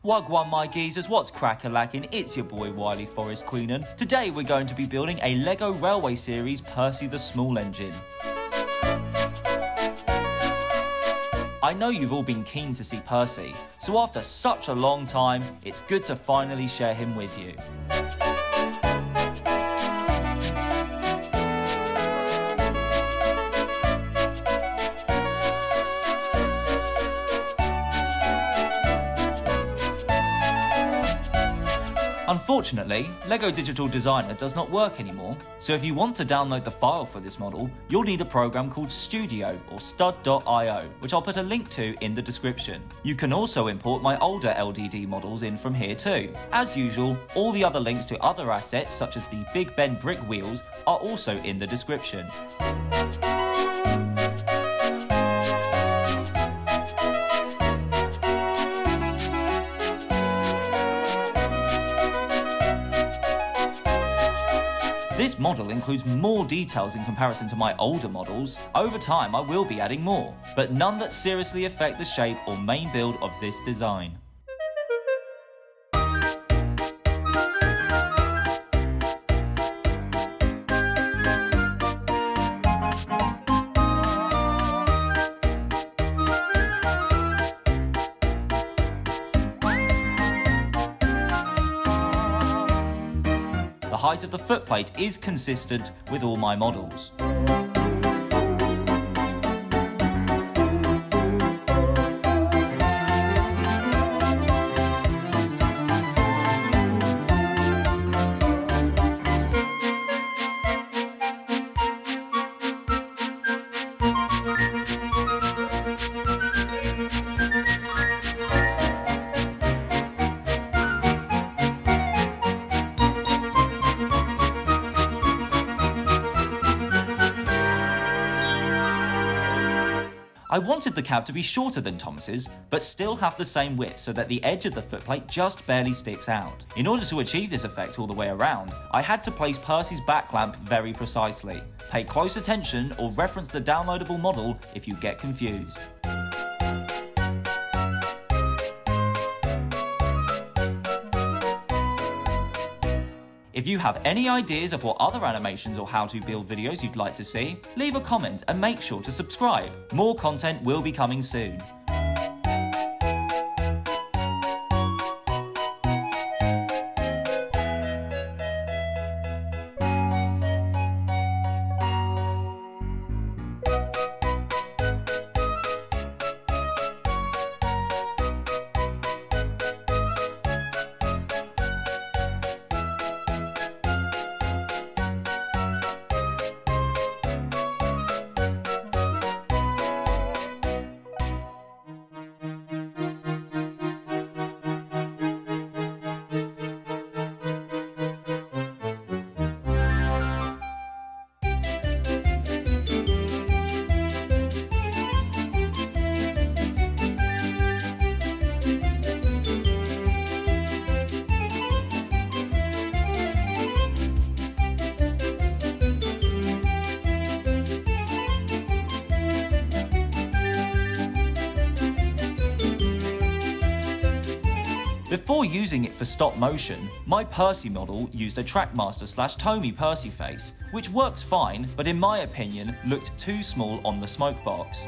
Wagwan my geezers, what's crack-a-lackin'? It's your boy Wiley Forrest Queenan. Today we're going to be building a LEGO Railway Series Percy the Small Engine. I know you've all been keen to see Percy, so after such a long time, it's good to finally share him with you. Unfortunately, LEGO Digital Designer does not work anymore, so if you want to download the file for this model, you'll need a program called Studio or stud.io, which I'll put a link to in the description. You can also import my older LDD models in from here too. As usual, all the other links to other assets such as the Big Ben brick wheels are also in the description. This model includes more details in comparison to my older models. Over time I will be adding more, but none that seriously affect the shape or main build of this design. The height of the footplate is consistent with all my models. I wanted the cab to be shorter than Thomas's, but still have the same width so that the edge of the footplate just barely sticks out. In order to achieve this effect all the way around, I had to place Percy's back lamp very precisely. Pay close attention or reference the downloadable model if you get confused. If you have any ideas of what other animations or how to build videos you'd like to see, leave a comment and make sure to subscribe. More content will be coming soon. Before using it for stop motion, my Percy model used a Trackmaster/Tomy Percy face, which works fine, but in my opinion looked too small on the smoke box.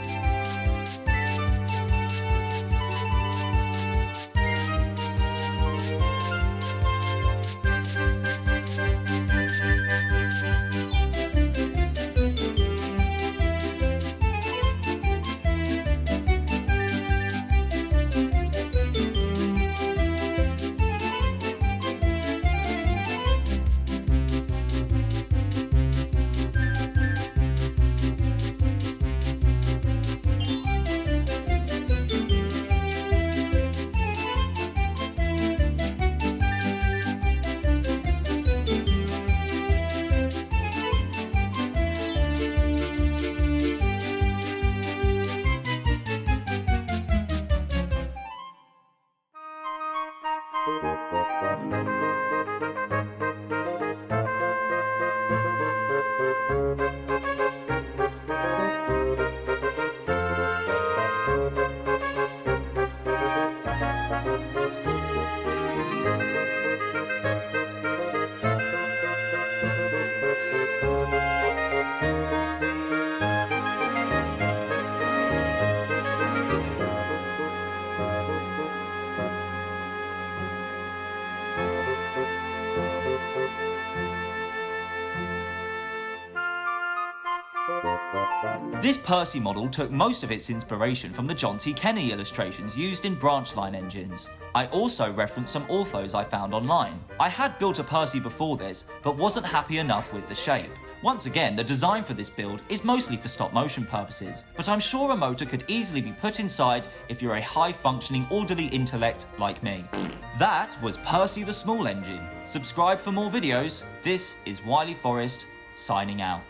This Percy model took most of its inspiration from the John T. Kenny illustrations used in branch line engines. I also referenced some orthos I found online. I had built a Percy before this, but wasn't happy enough with the shape. Once again, the design for this build is mostly for stop motion purposes, but I'm sure a motor could easily be put inside if you're a high-functioning orderly intellect like me. That was Percy the Small Engine. Subscribe for more videos. This is Wiley Forrest, signing out.